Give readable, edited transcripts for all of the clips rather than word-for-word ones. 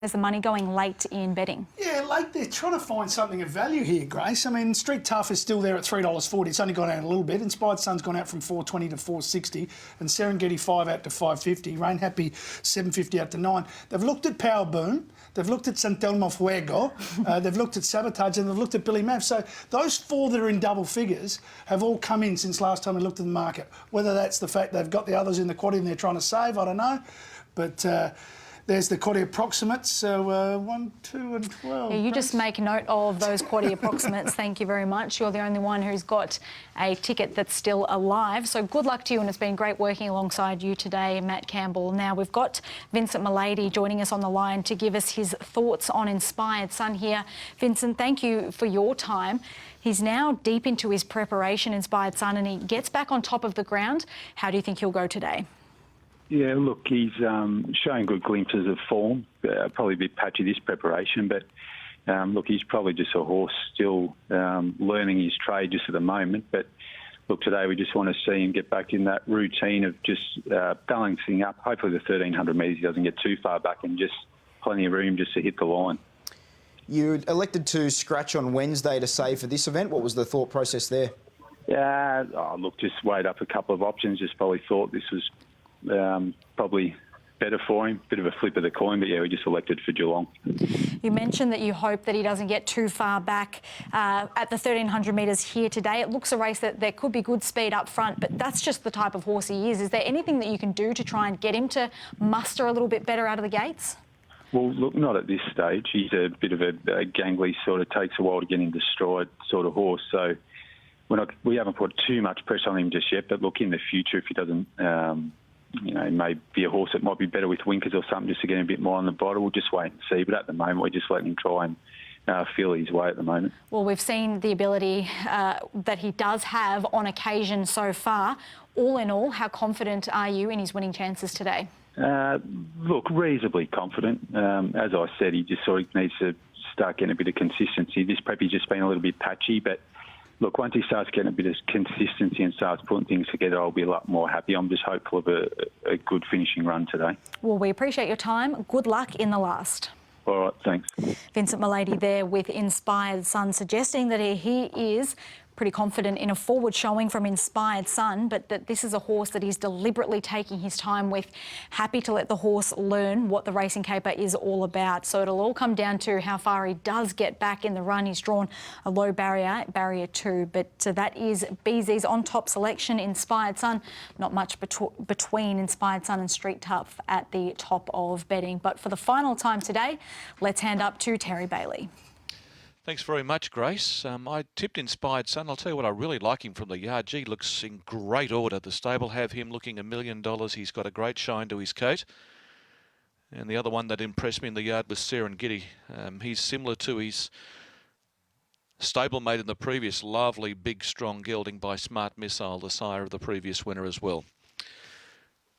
There's the money going late in betting. Yeah, late. They're trying to find something of value here, Grace. I mean, Street Tough is still there at $3.40. It's only gone out a little bit. Inspired Sun's gone out from $4.20 to $4.60, and Serengeti 5 out to $5.50. Reine Happy $7.50 out to $9. They've looked at Power Boom. They've looked at Santelmo Fuego. They've looked at Sabotage, and they've looked at Billy Mav. So those four that are in double figures have all come in since last time we looked at the market. Whether that's the fact they've got the others in the quaddy and they're trying to save, I don't know. But there's the quaddy approximates, so 1, 2 and 12. Yeah, you just make note of those quaddy approximates. Thank you very much. You're the only one who's got a ticket that's still alive. So good luck to you, and it's been great working alongside you today, Matt Campbell. Now we've got Vincent Milady joining us on the line to give us his thoughts on Inspired Sun here. Vincent, thank you for your time. He's now deep into his preparation, Inspired Sun, and he gets back on top of the ground. How do you think he'll go today? Yeah, look, he's showing good glimpses of form. Probably a bit patchy this preparation, but look, he's probably just a horse still learning his trade just at the moment. But look, today we just want to see him get back in that routine of just balancing up. Hopefully the 1,300 metres he doesn't get too far back and just plenty of room just to hit the line. You elected to scratch on Wednesday to save for this event. What was the thought process there? Yeah, look, just weighed up a couple of options. Just probably thought this was probably better for him. Bit of a flip of the coin, but yeah, we just elected for Geelong. You mentioned that you hope that he doesn't get too far back at the 1,300 metres here today. It looks a race that there could be good speed up front, but that's just the type of horse he is. Is there anything that you can do to try and get him to muster a little bit better out of the gates? Well, look, not at this stage. He's a bit of a gangly sort of, takes a while to get into stride sort of horse, so we haven't put too much pressure on him just yet, but look, in the future, if he doesn't you know, may be a horse that might be better with winkers or something just to get him a bit more on the bottle. We'll just wait and see. But at the moment, we're just letting him try and feel his way at the moment. Well, we've seen the ability that he does have on occasion so far. All in all, how confident are you in his winning chances today? Look, reasonably confident. As I said, he just sort of needs to start getting a bit of consistency. This prep has just been a little bit patchy, but look, once he starts getting a bit of consistency and starts putting things together, I'll be a lot more happy. I'm just hopeful of a good finishing run today. Well, we appreciate your time. Good luck in the last. All right, thanks. Vincent Milady there with Inspired Sun, suggesting that he is pretty confident in a forward showing from Inspired Sun, but that this is a horse that he's deliberately taking his time with, happy to let the horse learn what the racing caper is all about. So it'll all come down to how far he does get back in the run. He's drawn a low barrier, barrier 2, but that is BZ's on top selection, Inspired Sun. Not much between Inspired Sun and Street Tough at the top of betting. But for the final time today, let's hand up to Terry Bailey. Thanks very much, Grace. I tipped Inspired Sun. I'll tell you what, I really like him from the yard. Gee, looks in great order. The stable have him looking $1 million. He's got a great shine to his coat. And the other one that impressed me in the yard was Serengeti. He's similar to his stablemate in the previous, lovely, big, strong gelding by Smart Missile, the sire of the previous winner as well.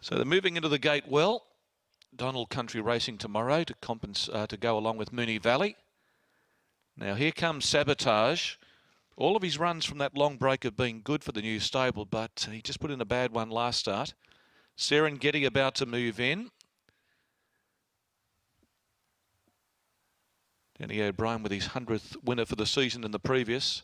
So they're moving into the gate well. Donald Country Racing tomorrow to go along with Moonee Valley. Now here comes Sabotage. All of his runs from that long break have been good for the new stable, but he just put in a bad one last start. Serengeti about to move in. Danny O'Brien with his 100th winner for the season in the previous.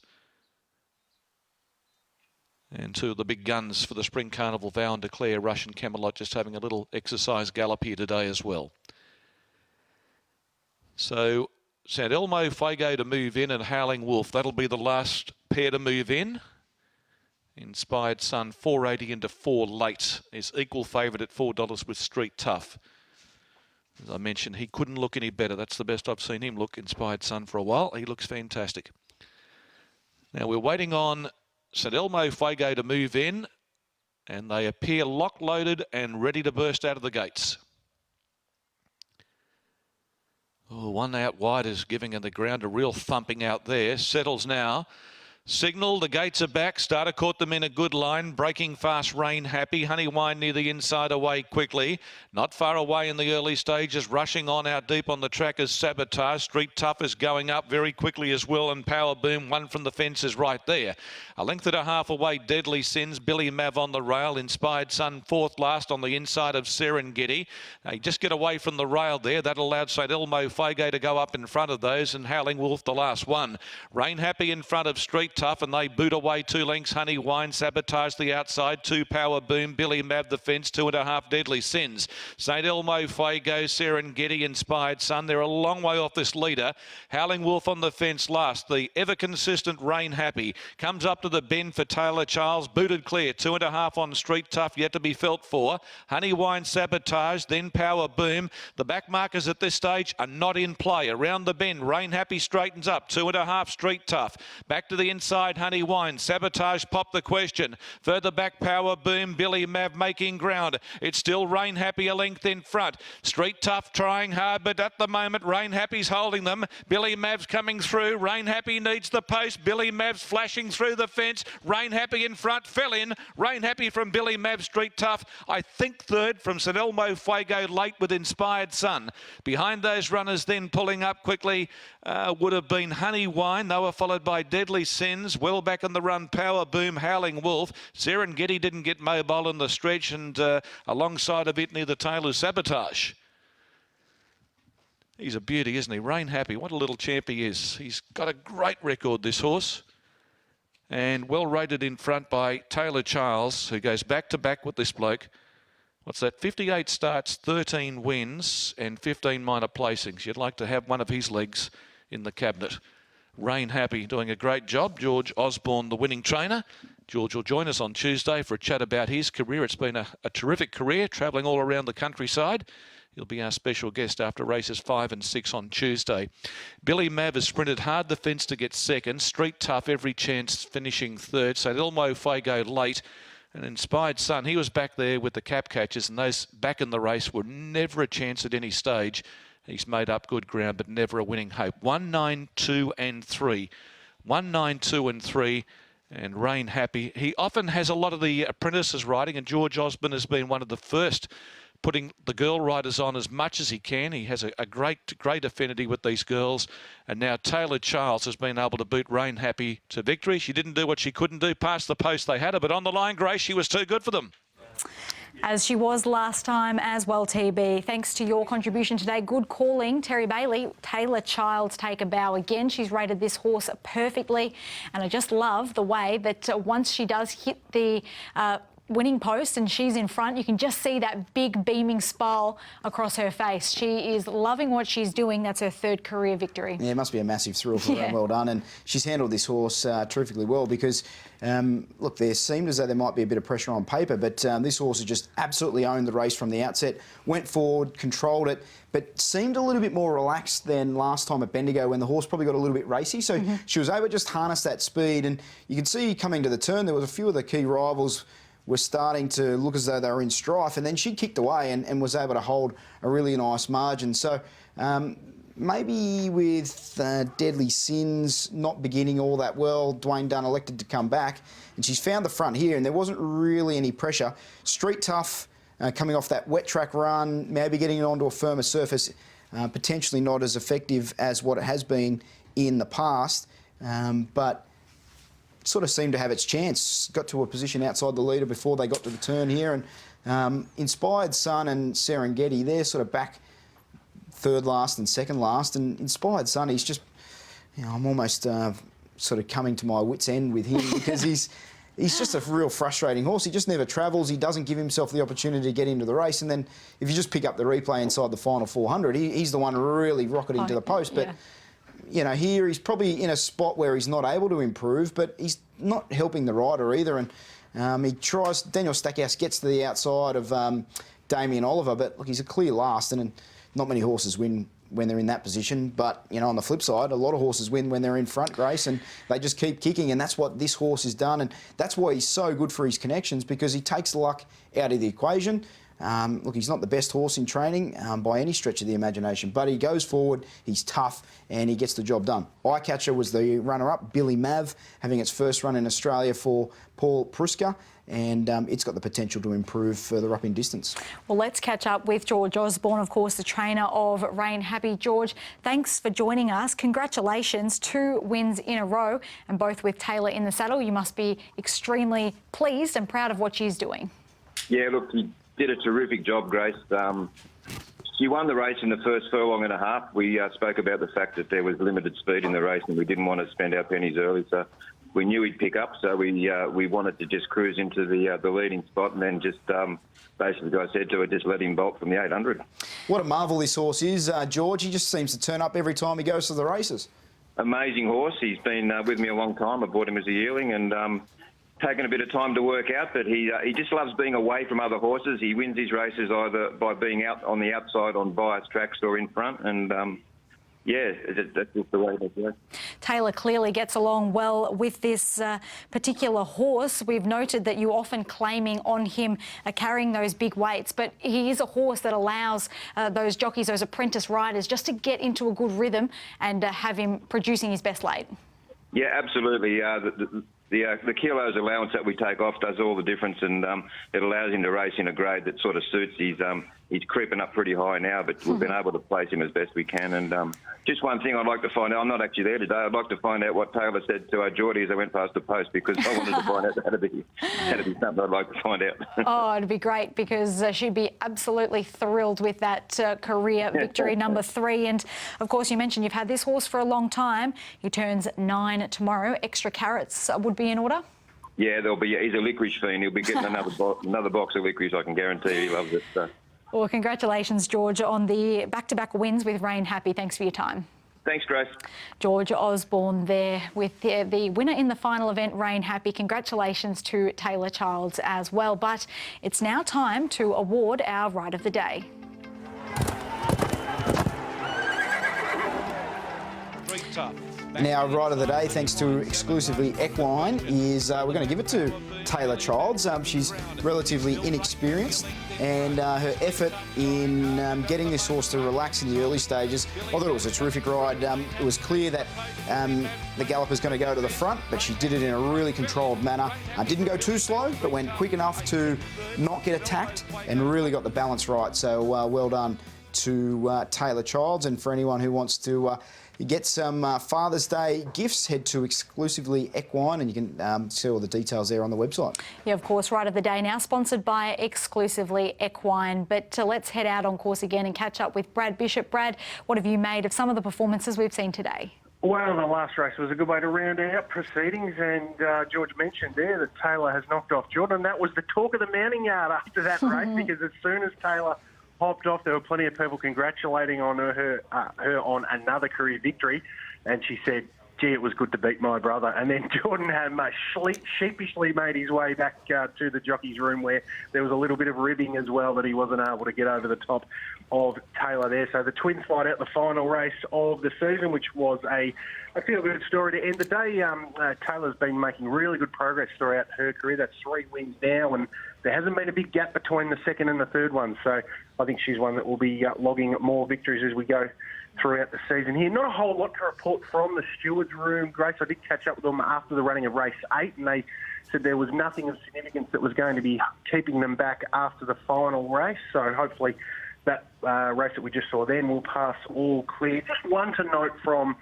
And two of the big guns for the Spring Carnival, Vow and Declare, Rush and Camelot, just having a little exercise gallop here today as well. So St Elmo Fuego to move in and Howling Wolf. That'll be the last pair to move in. Inspired Sun 4.80 into 4 late is equal favourite at $4 with Street Tough. As I mentioned, he couldn't look any better. That's the best I've seen him look, Inspired Sun, for a while. He looks fantastic. Now we're waiting on St Elmo Fuego to move in, and they appear lock-loaded and ready to burst out of the gates. Oh, one out wide is giving the ground a real thumping out there. Settles now. Signal, the gates are back. Starter caught them in a good line. Breaking fast, Reine Happy. Honey Wine near the inside away quickly. Not far away in the early stages. Rushing on out deep on the track is Sabotage. Street Tough is going up very quickly as well. And Power Boom, one from the fence, is right there. A length and a half away, Deadly Sins. Billy Mav on the rail. Inspired Sun fourth last on the inside of Serengeti. They just get away from the rail there. That allowed St Elmo Fuego to go up in front of those. And Howling Wolf the last one. Reine Happy in front of Street Tough, and they boot away 2 lengths. Honey Wine, Sabotage the outside, 2 Power Boom, Billy Mav the fence, 2.5 Deadly Sins. St Elmo Fuego, Serengeti, Inspired Sun. They're a long way off this leader. Howling Wolf on the fence last. The ever consistent Reine Happy comes up to the bend for Tayla Charles, booted clear, 2.5 on Street Tough, yet to be felt for. Honey Wine, Sabotage, then Power Boom. The back markers at this stage are not in play. Around the bend, Reine Happy straightens up, 2.5 Street Tough. Back to the inside, Honey Wine. Sabotage popped the question. Further back, Power Boom. Billy Mav making ground. It's still Reine Happy a length in front. Street Tough trying hard, but at the moment, Reine Happy's holding them. Billy Mav's coming through. Reine Happy needs the post. Billy Mav's flashing through the fence. Reine Happy in front. Fell in. Reine Happy from Billy Mav. Street Tough, I think third from St Elmo Fuego late with Inspired Sun. Behind those runners then pulling up quickly would have been Honey Wine. They were followed by Deadly Sins. Well back on the run, Power Boom, Howling Wolf. Serengeti didn't get mobile in the stretch, and alongside of it near the tail is Sabotage. He's a beauty, isn't he? Reine Happy, what a little champ he is. He's got a great record, this horse. And well rated in front by Tayla Charles, who goes back to back with this bloke. What's that? 58 starts, 13 wins, and 15 minor placings. You'd like to have one of his legs in the cabinet. Reine Happy doing a great job. George Osborne, the winning trainer. George will join us on Tuesday for a chat about his career. It's been a terrific career, travelling all around the countryside. He'll be our special guest after races 5 and 6 on Tuesday. Billy Mav has sprinted hard the fence to get second. Street Tough, every chance, finishing third. St Elmo Fuego late. And Inspired Sun, he was back there with the cap catchers, and those back in the race were never a chance at any stage. He's made up good ground, but never a winning hope. 1, 9, 2 and 3. 1, 9, 2 and 3. And Reine Happy. He often has a lot of the apprentices riding, and George Osborne has been one of the first putting the girl riders on as much as he can. He has a great affinity with these girls. And now Tayla Charles has been able to boot Reine Happy to victory. She didn't do what she couldn't do past the post they had her, but on the line, Grace, she was too good for them. As she was last time as well, TB. Thanks to your contribution today. Good calling, Terry Bailey. Tayla Childs take a bow again. She's rated this horse perfectly. And I just love the way that once she does hit the winning post and she's in front, you can just see that big beaming smile across her face. She is loving what she's doing. That's her 3rd career victory. Yeah, it must be a massive thrill for her. Well done. And she's handled this horse terrifically well because, look, there seemed as though there might be a bit of pressure on paper, but this horse has just absolutely owned the race from the outset, went forward, controlled it, but seemed a little bit more relaxed than last time at Bendigo when the horse probably got a little bit racy. So she was able to just harness that speed. And you can see coming to the turn, there was a few of the key rivals were starting to look as though they were in strife, and then she kicked away and was able to hold a really nice margin. So maybe with Deadly Sins not beginning all that well, Dwayne Dunn elected to come back, and she's found the front here, and there wasn't really any pressure. Street Tough coming off that wet track run, maybe getting it onto a firmer surface, potentially not as effective as what it has been in the past, but sort of seemed to have its chance. Got to a position outside the leader before they got to the turn here, and Inspired Sun and Serengeti, they're sort of back 3rd last and 2nd last, and Inspired Sun, he's just, you know, I'm almost sort of coming to my wit's end with him because he's just a real frustrating horse. He just never travels. He doesn't give himself the opportunity to get into the race, and then if you just pick up the replay inside the final 400, he's the one really rocketing to the post. But you know, here he's probably in a spot where he's not able to improve, but he's not helping the rider either. And he tries, Daniel Stackhouse gets to the outside of Damien Oliver, but look, he's a clear last, and not many horses win when they're in that position. But, you know, on the flip side, a lot of horses win when they're in front, Grace, and they just keep kicking, and that's what this horse has done. And that's why he's so good for his connections, because he takes luck out of the equation. Look, he's not the best horse in training by any stretch of the imagination, but he goes forward, he's tough, and he gets the job done. Eyecatcher was the runner-up, Billy Mav, having its first run in Australia for Paul Pruska, and it's got the potential to improve further up in distance. Well, let's catch up with George Osborne, of course, the trainer of Reine Happy. George, thanks for joining us. Congratulations, 2 wins in a row, and both with Tayla in the saddle. You must be extremely pleased and proud of what she's doing. Yeah, look, he did a terrific job, Grace. She won the race in the first furlong and a half. We spoke about the fact that there was limited speed in the race and we didn't want to spend our pennies early, so we knew he'd pick up, so we wanted to just cruise into the leading spot and then just basically, I said to her, just let him bolt from the 800. What a marvel this horse is, George. He just seems to turn up every time he goes to the races. Amazing horse. He's been with me a long time. I bought him as a yearling and taken a bit of time to work out, but he just loves being away from other horses. He wins his races either by being out on the outside on biased tracks or in front, and yeah, that's just the way it goes. Tayla clearly gets along well with this particular horse. We've noted that you often claiming on him carrying those big weights, but he is a horse that allows those jockeys, those apprentice riders, just to get into a good rhythm and have him producing his best late. Yeah, absolutely. The kilos allowance that we take off does all the difference, and it allows him to race in a grade that sort of suits. He's creeping up pretty high now, but we've been able to place him as best we can. And just one thing I'd like to find out, I'm not actually there today, I'd like to find out what Tayla said to Geordie as I went past the post, because I wanted to find out that'd be something I'd like to find out. Oh, it'd be great, because she'd be absolutely thrilled with that career victory number 3. And of course, you mentioned you've had this horse for a long time. He turns 9 tomorrow. Extra carrots would be in order? Yeah, he's a licorice fiend. He'll be getting another box of licorice, I can guarantee. He loves it. So. Well, congratulations, George, on the back-to-back wins with Reine Happy. Thanks for your time. Thanks, Grace. George Osborne there with the winner in the final event, Reine Happy. Congratulations to Tayla Childs as well. But it's now time to award our Ride of the Day. Now, Ride of the Day, thanks to exclusively equine, is we're going to give it to Tayla Childs. She's relatively inexperienced, and her effort in getting this horse to relax in the early stages, I thought it was a terrific ride. It was clear that the galloper's going to go to the front, but she did it in a really controlled manner. Didn't go too slow, but went quick enough to not get attacked and really got the balance right. So well done to Tayla Childs. And for anyone who wants to get some Father's Day gifts, head to exclusively equine, and you can see all the details there on the website. Yeah, of course, Ride of the Day now sponsored by exclusively equine. But let's head out on course again and catch up with Brad Bishop. Brad, what have you made of some of the performances we've seen today? Well, the last race was a good way to round out proceedings, and George mentioned there that Tayla has knocked off Jordan. That was the talk of the mounting yard after that race, because as soon as Tayla hopped off, there were plenty of people congratulating on her on another career victory, and she said, gee, it was good to beat my brother. And then Jordan had sheepishly made his way back to the jockey's room, where there was a little bit of ribbing as well, that he wasn't able to get over the top of Tayla there. So the twins fight out the final race of the season, which was a feel-good story to end the day. Taylor's been making really good progress throughout her career. That's 3 wins now, and there hasn't been a big gap between the second and the third one. So I think she's one that will be logging more victories as we go throughout the season here. Not a whole lot to report from the steward's room, Grace. I did catch up with them after the running of race 8, and they said there was nothing of significance that was going to be keeping them back after the final race. So hopefully that race that we just saw then will pass all clear. Just one to note from